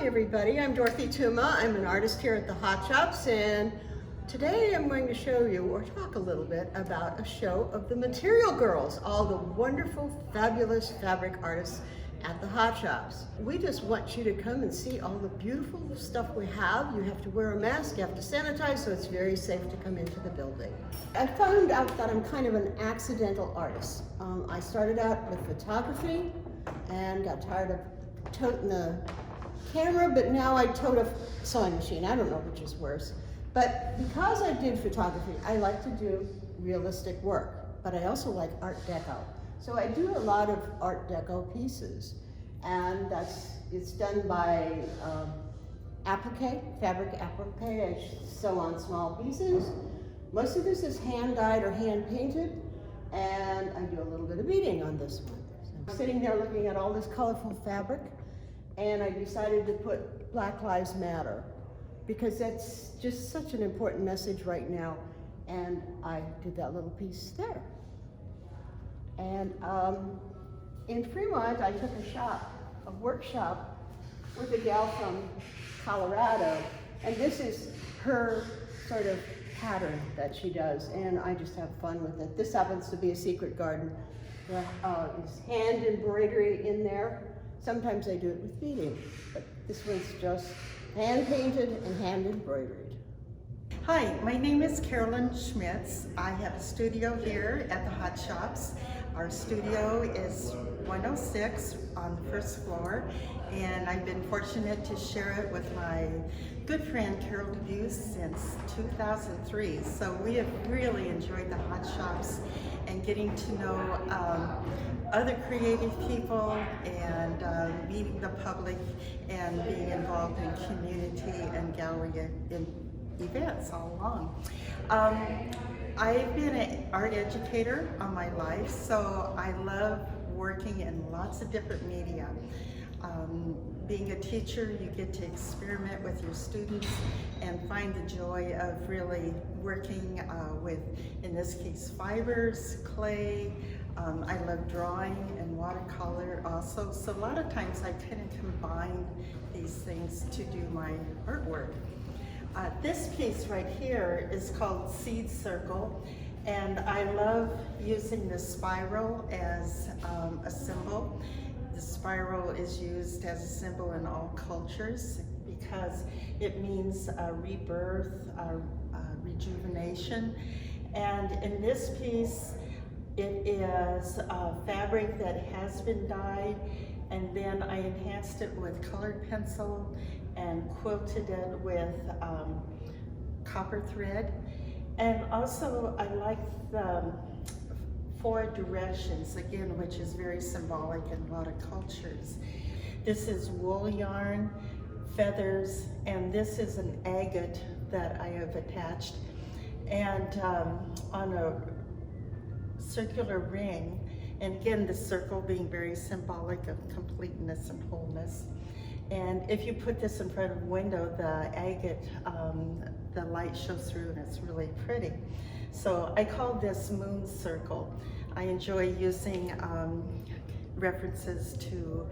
Hi everybody, I'm Dorothy Tuma. I'm an artist here at the Hot Shops, and today I'm going to show you or talk a little bit about a show of the Material Girls, all the wonderful, fabulous fabric artists at the Hot Shops. We just want you to come and see all the beautiful stuff we have. You have to wear a mask, you have to sanitize, so it's very safe to come into the building. I found out that I'm kind of an accidental artist. I started out with photography and got tired of toting the camera, but now I tote a sewing machine. I don't know which is worse. But because I did photography, I like to do realistic work, but I also like Art Deco. So I do a lot of Art Deco pieces, and it's done by applique, fabric applique. I sew on small pieces. Most of this is hand dyed or hand painted, and I do a little bit of beading on this one. So I'm sitting there looking at all this colorful fabric, and I decided to put Black Lives Matter because that's just such an important message right now, and I did that little piece there. And in Fremont, I took a workshop with a gal from Colorado, and this is her sort of pattern that she does, and I just have fun with it. This happens to be a secret garden. There's hand embroidery in there. Sometimes I do it with beading, but this one's just hand painted and hand embroidered. Hi, my name is Carolyn Schmitz. I have a studio here at the Hot Shops. Our studio is 106 on the first floor, and I've been fortunate to share it with my good friend Carol DeBuse since 2003. So we have really enjoyed the Hot Shops and getting to know other creative people and meeting the public and being involved in community and gallery events all along. I've been an art educator all my life, so I love working in lots of different media. Being a teacher, you get to experiment with your students and find the joy of really working with, in this case, fibers, clay. I love drawing and watercolor also, so a lot of times I kind of combine these things to do my artwork. This piece right here is called Seed Circle, and I love using the spiral as a symbol. The spiral is used as a symbol in all cultures because it means rebirth, rejuvenation. And in this piece, it is fabric that has been dyed, and then I enhanced it with colored pencil and quilted it with copper thread. And also I like the 4 directions, again, which is very symbolic in a lot of cultures. This is wool yarn, feathers, and this is an agate that I have attached. And on a circular ring, and again, the circle being very symbolic of completeness and wholeness. And if you put this in front of a window, the agate, the light shows through and it's really pretty. So I call this Moon Circle. I enjoy using references to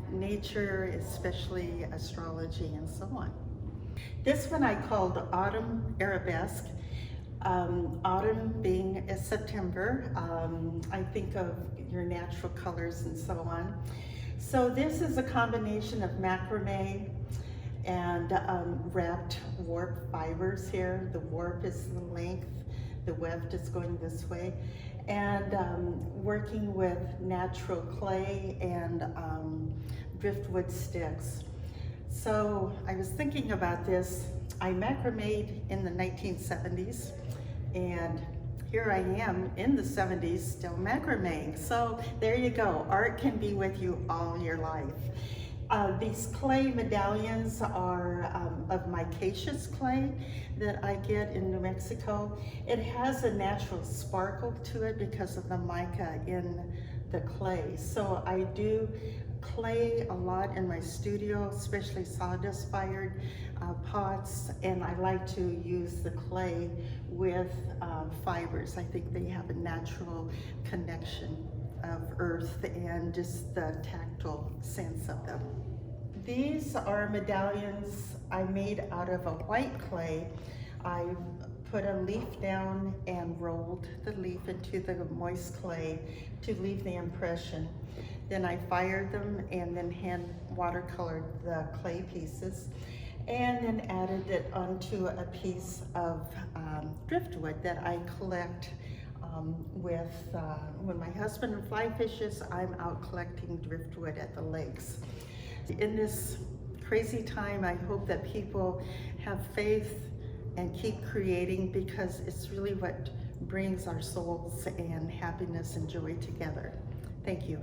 nature, especially astrology and so on. This one I called Autumn Arabesque. Autumn being September, I think of your natural colors and so on. So this is a combination of macrame and wrapped warp fibers here. The warp is the length, the weft is going this way, and working with natural clay and driftwood sticks. So I was thinking about this. I macrameed in the 1970s, and here I am in the 70s still macrameing. So there you go, art can be with you all your life. These clay medallions are of micaceous clay that I get in New Mexico. It has a natural sparkle to it because of the mica in the clay. So I do clay a lot in my studio, especially sawdust fired pots, and I like to use the clay with fibers. I think they have a natural connection of earth and just the tactile sense of them. These are medallions I made out of a white clay. I put a leaf down and rolled the leaf into the moist clay to leave the impression. Then I fired them and then hand watercolored the clay pieces and then added it onto a piece of driftwood that I collect when my husband fly fishes, I'm out collecting driftwood at the lakes. In this crazy time, I hope that people have faith and keep creating, because it's really what brings our souls and happiness and joy together. Thank you.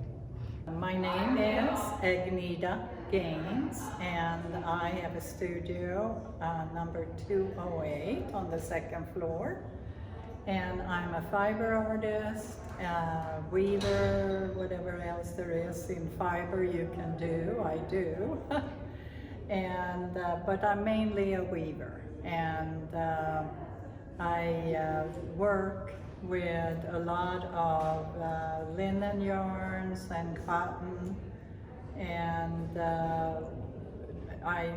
My name is Agneta Gaines, and I have a studio number 208 on the second floor. And I'm a fiber artist, weaver, whatever else there is in fiber you can do, I do. And but I'm mainly a weaver, and I work with a lot of linen yarns and cotton, and I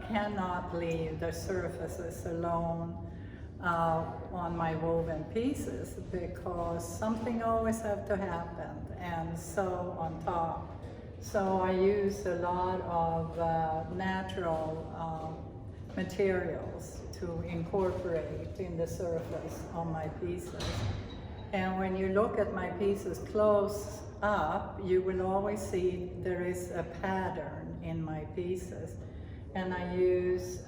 cannot leave the surfaces alone on my woven pieces, because something always have to happen, and sew on top. So I use a lot of natural materials to incorporate in the surface on my pieces. And when you look at my pieces close up, you will always see there is a pattern in my pieces. And I use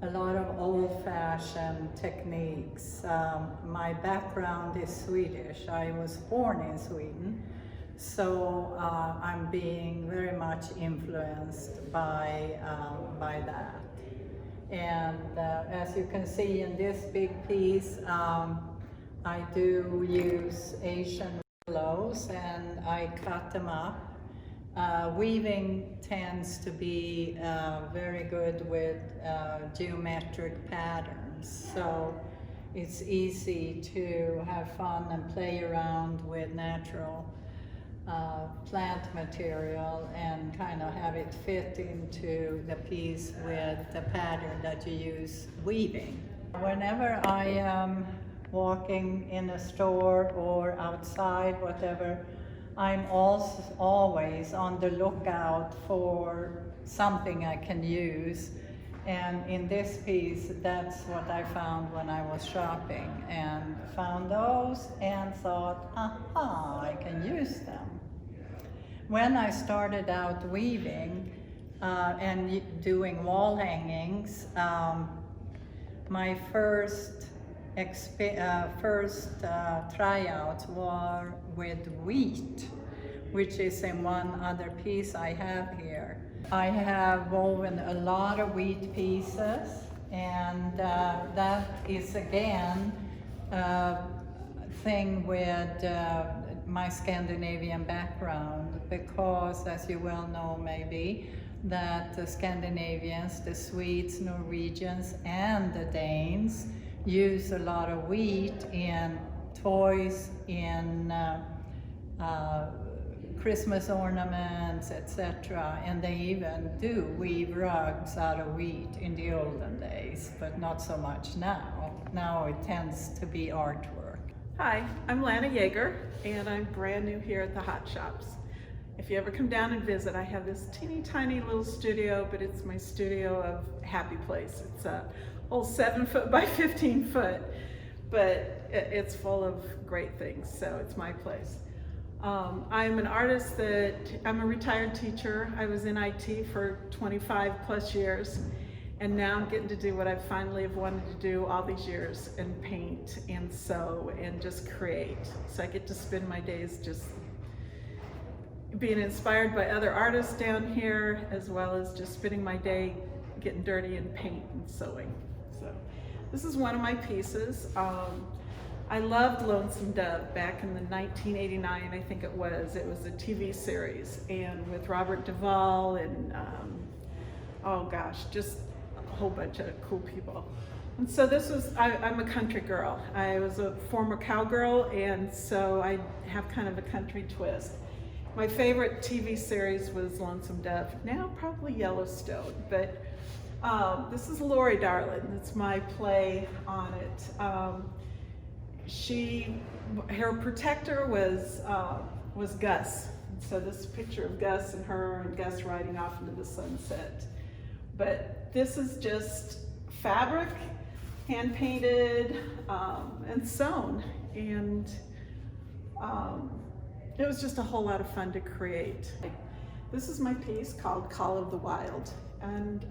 a lot of old-fashioned techniques. My background is Swedish. I was born in Sweden, so I'm being very much influenced by that. And as you can see in this big piece, I do use Asian willows and I cut them up. Weaving tends to be very good with geometric patterns, so it's easy to have fun and play around with natural plant material and kind of have it fit into the piece with the pattern that you use weaving. Whenever I am walking in a store or outside, whatever, I'm also always on the lookout for something I can use. And in this piece, that's what I found when I was shopping, and found those and thought, aha, I can use them. When I started out weaving and doing wall hangings, my first tryouts were with wheat, which is in one other piece I have here. I have woven a lot of wheat pieces, and that is again a thing with my Scandinavian background, because as you well know maybe, that the Scandinavians, the Swedes, Norwegians, and the Danes use a lot of wheat in toys, in Christmas ornaments, etc. And they even do weave rugs out of wheat in the olden days, but not so much now. Now it tends to be artwork. Hi, I'm Lana Yager, and I'm brand new here at the Hot Shops. If you ever come down and visit, I have this teeny tiny little studio, but it's my studio of happy place. It's a whole 7 foot by 15 foot, but it's full of great things, so it's my place. I'm an artist I'm a retired teacher. I was in IT for 25 plus years, and now I'm getting to do what I finally have wanted to do all these years, and paint and sew and just create. So I get to spend my days just being inspired by other artists down here, as well as just spending my day getting dirty in paint and sewing. So this is one of my pieces. I loved Lonesome Dove back in the 1989, I think it was. It was a TV series, and with Robert Duvall and oh gosh, just a whole bunch of cool people. And so this was, I'm a country girl. I was a former cowgirl, and so I have kind of a country twist. My favorite TV series was Lonesome Dove, now probably Yellowstone, but this is Lori Darling. It's my play on it. Her protector was Gus. So this picture of Gus and her and Gus riding off into the sunset. But this is just fabric, hand painted, and sewn. And it was just a whole lot of fun to create. This is my piece called Call of the Wild. And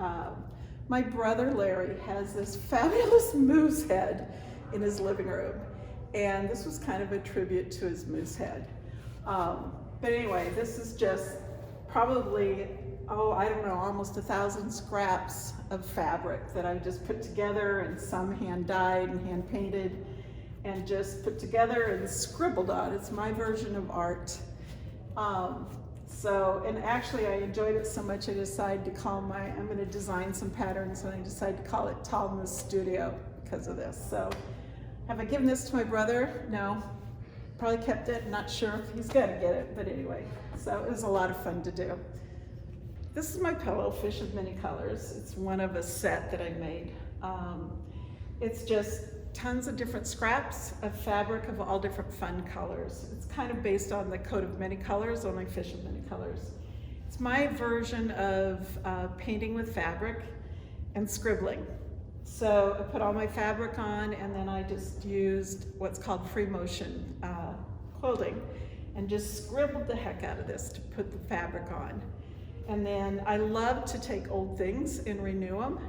my brother Larry has this fabulous moose head in his living room. And this was kind of a tribute to his moose head. But anyway, this is just probably, I don't know, almost 1,000 scraps of fabric that I just put together, and some hand dyed and hand painted, and just put together and scribbled on. It's my version of art. And actually I enjoyed it so much I decided to call I'm gonna design some patterns, and I decided to call it Talma's Studio because of this. So have I given this to my brother? No. Probably kept it, not sure if he's gonna get it, but anyway. So it was a lot of fun to do. This is my pillow, Fish of Many Colors. It's one of a set that I made. It's just tons of different scraps of fabric of all different fun colors. It's kind of based on the coat of many colors, only Fish of Many Colors. It's my version of painting with fabric and scribbling. So I put all my fabric on, and then I just used what's called free motion quilting and just scribbled the heck out of this to put the fabric on. And then I love to take old things and renew them.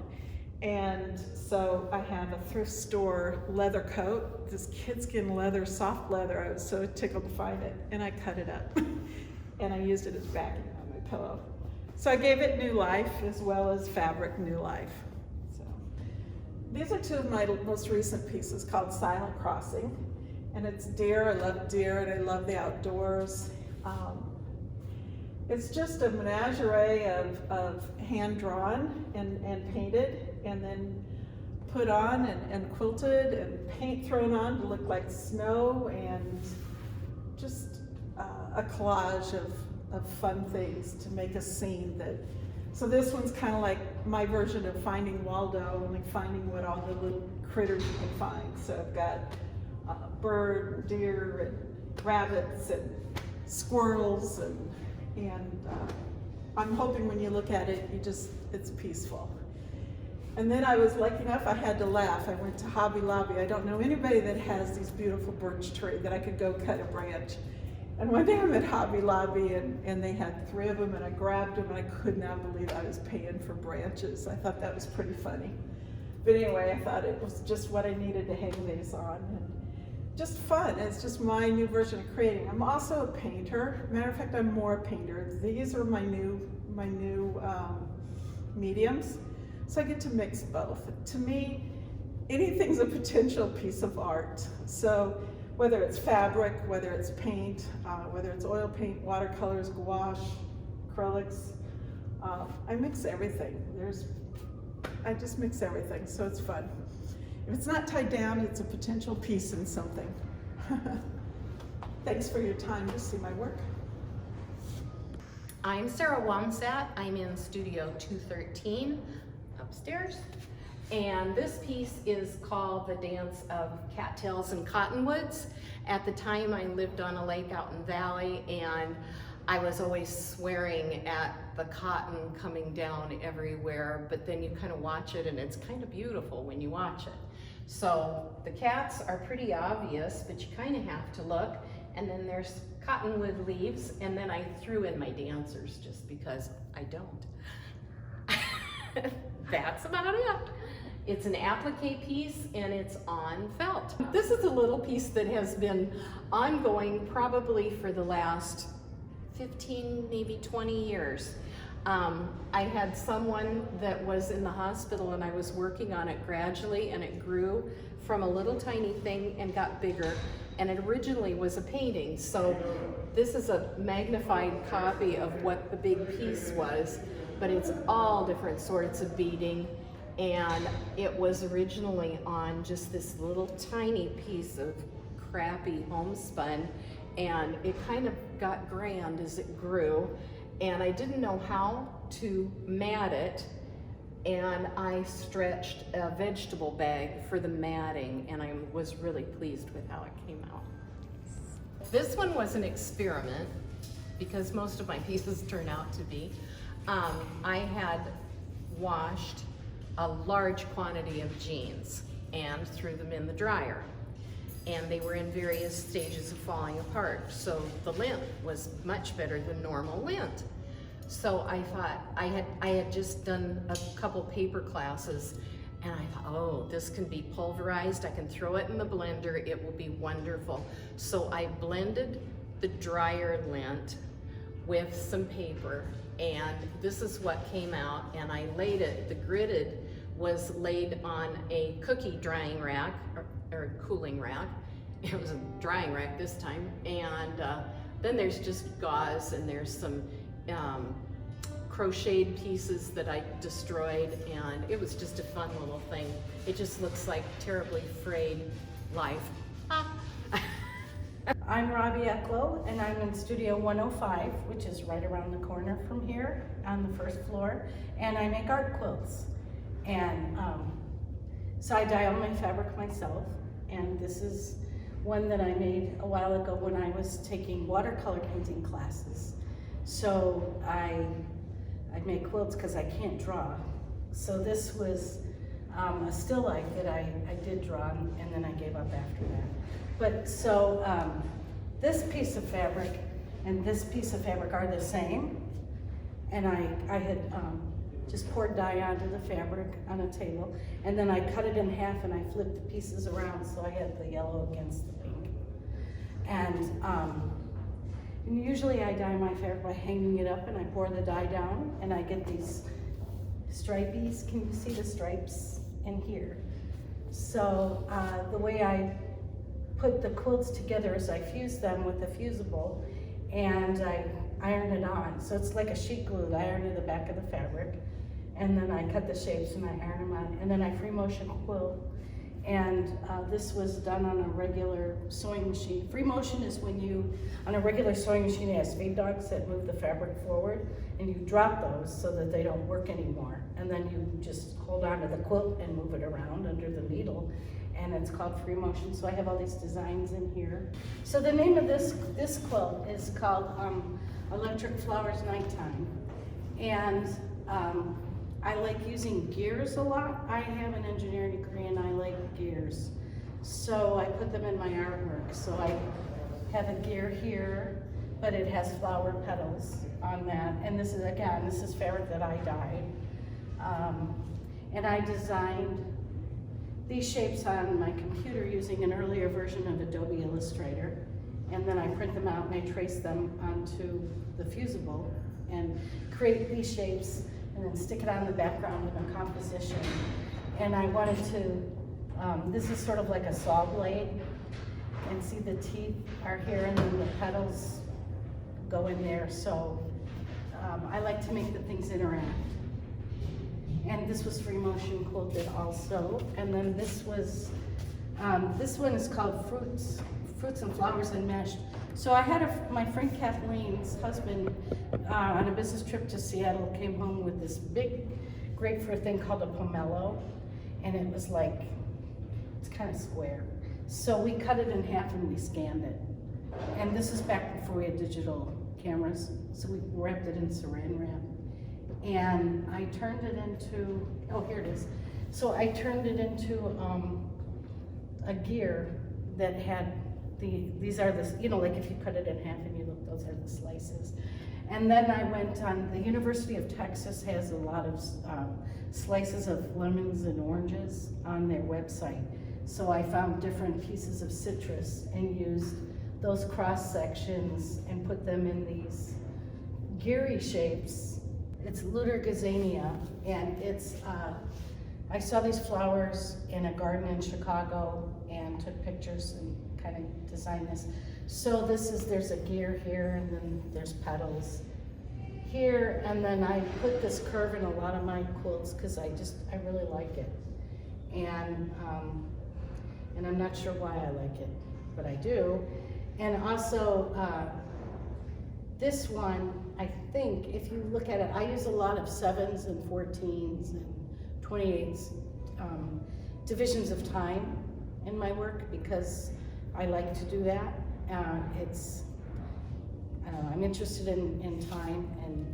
And so I have a thrift store leather coat, this kidskin leather, soft leather. I was so tickled to find it, and I cut it up and I used it as backing on my pillow. So I gave it new life as well as fabric new life. So these are two of my most recent pieces called Silent Crossing, and it's deer. I love deer and I love the outdoors. It's just a menagerie of hand-drawn and painted, and then put on and quilted, and paint thrown on to look like snow, and just a collage of fun things to make a scene. So this one's kind of like my version of Finding Waldo, only finding what all the little critters you can find. So I've got bird, deer, and rabbits, and squirrels, and I'm hoping when you look at it, it's peaceful. And then I was lucky enough, I had to laugh. I went to Hobby Lobby. I don't know anybody that has these beautiful birch tree that I could go cut a branch. And one day I'm at Hobby Lobby, and they had 3 of them, and I grabbed them, and I could not believe I was paying for branches. I thought that was pretty funny. But anyway, I thought it was just what I needed to hang these on. And just fun. It's just my new version of creating. I'm also a painter. Matter of fact, I'm more a painter. These are my new mediums. So I get to mix both. To me, anything's a potential piece of art. So whether it's fabric, whether it's paint, whether it's oil paint, watercolors, gouache, acrylics, I mix everything. I just mix everything, so it's fun. If it's not tied down, it's a potential piece in something. Thanks for your time to see my work. I'm Sara Wamsat. I'm in Studio 213 upstairs. And this piece is called The Dance of Cattails and Cottonwoods. At the time, I lived on a lake out in the valley, and I was always swearing at the cotton coming down everywhere, but then you kind of watch it and it's kind of beautiful when you watch it. So the cats are pretty obvious, but you kind of have to look. And then there's cottonwood leaves, and then I threw in my dancers just because I don't. That's about it. It's an applique piece, and it's on felt. This is a little piece that has been ongoing probably for the last 15, maybe 20 years. I had someone that was in the hospital, and I was working on it gradually, and it grew from a little tiny thing and got bigger, and it originally was a painting. So this is a magnified copy of what the big piece was, but it's all different sorts of beading, and it was originally on just this little tiny piece of crappy homespun, and it kind of got grand as it grew, and I didn't know how to mat it, and I stretched a vegetable bag for the matting, and I was really pleased with how it came out. This one was an experiment because most of my pieces turn out to be. I had washed a large quantity of jeans and threw them in the dryer, and they were in various stages of falling apart, so the lint was much better than normal lint. So I thought, I had just done a couple paper classes, and I thought, oh, this can be pulverized, I can throw it in the blender, it will be wonderful. So I blended the dryer lint with some paper, and this is what came out, and I laid it, the gridded was laid on a cookie drying rack, or cooling rack. It was a drying rack this time, and then there's just gauze, and there's some crocheted pieces that I destroyed, and it was just a fun little thing. It just looks like terribly frayed life. I'm Robbi Eklow, and I'm in Studio 105, which is right around the corner from here on the first floor, and I make art quilts. And so I dye all my fabric myself, and this is one that I made a while ago when I was taking watercolor painting classes. So I make quilts because I can't draw. So this was a still life that I did draw, and then I gave up after that. But so this piece of fabric and this piece of fabric are the same, and I had just poured dye onto the fabric on a table, and then I cut it in half and I flipped the pieces around so I had the yellow against the pink. And usually I dye my fabric by hanging it up, and I pour the dye down, and I get these stripies. Can you see the stripes in here? So the way I put the quilts together is I fuse them with a fusible, and I iron it on. So it's like a sheet glue. I iron to the back of the fabric, and then I cut the shapes and I iron them on, and then I free motion quilt. And this was done on a regular sewing machine. Free motion is when you, on a regular sewing machine, it has feed dogs that move the fabric forward, and you drop those so that they don't work anymore. And then you just hold on to the quilt and move it around under the needle, and it's called free motion. So I have all these designs in here. So the name of this quilt is called Electric Flowers Nighttime. And I like using gears a lot. I have an engineering degree and I like gears. So I put them in my artwork. So I have a gear here, but it has flower petals on that. And this is, again, this is fabric that I dyed. And I designed these shapes on my computer using an earlier version of Adobe Illustrator. And then I print them out and I trace them onto the fusible and create these shapes, and then stick it on the background in a composition. And I wanted to, this is sort of like a saw blade, and see the teeth are here and then the petals go in there. So I like to make the things interact. And this was free motion quilted also. And then this was, this one is called Fruits and Flowers Enmeshed. So I had my friend Kathleen's husband on a business trip to Seattle came home with this big grapefruit thing called a pomelo, and it was like, it's kind of square. So we cut it in half and we scanned it. And this is back before we had digital cameras, so we wrapped it in saran wrap. And I turned it into, oh, here it is. So I turned it into a gear that had these are the, you know, like if you cut it in half and you look, those are the slices. And then I went on, the University of Texas has a lot of slices of lemons and oranges on their website. So I found different pieces of citrus and used those cross sections and put them in these geary shapes. It's Ludergazania, and it's, I saw these flowers in a garden in Chicago and took pictures and kind of designed this. So this is, there's a gear here, and then there's petals here, and then I put this curve in a lot of my quilts because I really like it. And I'm not sure why I like it, but I do. And also, this one, I think, if you look at it, I use a lot of 7s and 14s and 28s, divisions of time in my work because I like to do that. I'm interested in time and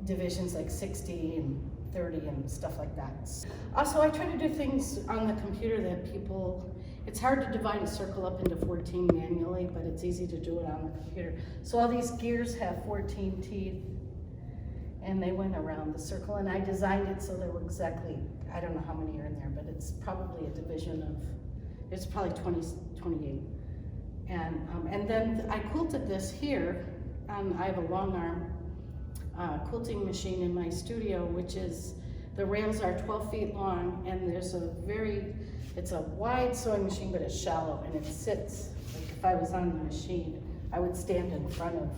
divisions like 60 and 30 and stuff like that. Also, I try to do things on the computer that people, it's hard to divide a circle up into 14 manually, but it's easy to do it on the computer. So all these gears have 14 teeth and they went around the circle, and I designed it so there were exactly, I don't know how many are in there, but it's probably a division of, it's probably 28. And then I quilted this here. I have a long arm quilting machine in my studio, which is, the rails are 12 feet long, and there's it's a wide sewing machine, but it's shallow, and it sits, like if I was on the machine, I would stand in front of,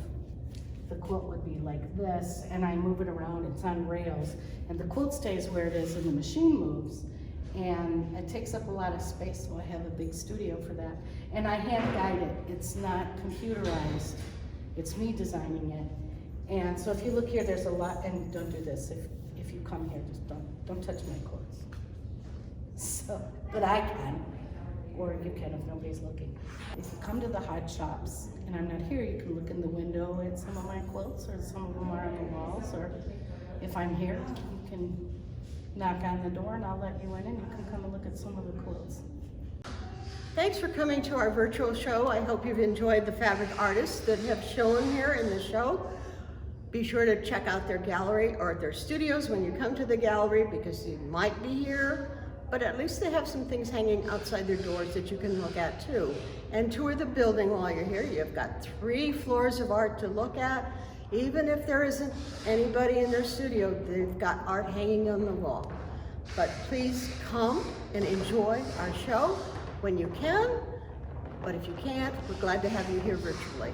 the quilt would be like this, and I move it around, it's on rails, and the quilt stays where it is and the machine moves, and it takes up a lot of space, so I have a big studio for that. And I hand guide it, it's not computerized, it's me designing it. And so if you look here, there's a lot, and don't do this, if you come here, just don't touch my clothes. So, but I can, or you can if nobody's looking. If you come to the hot shops, and I'm not here, you can look in the window at some of my quilts, or some of them are on the walls, or if I'm here, you can knock on the door and I'll let you in and you can come and look at some of the quilts. Thanks for coming to our virtual show. I hope you've enjoyed the fabric artists that have shown here in the show. Be sure to check out their gallery or their studios when you come to the gallery, because you might be here, but at least they have some things hanging outside their doors that you can look at too. And tour the building while you're here. You've got 3 floors of art to look at. Even if there isn't anybody in their studio, they've got art hanging on the wall. But please come and enjoy our show when you can, but if you can't, we're glad to have you here virtually.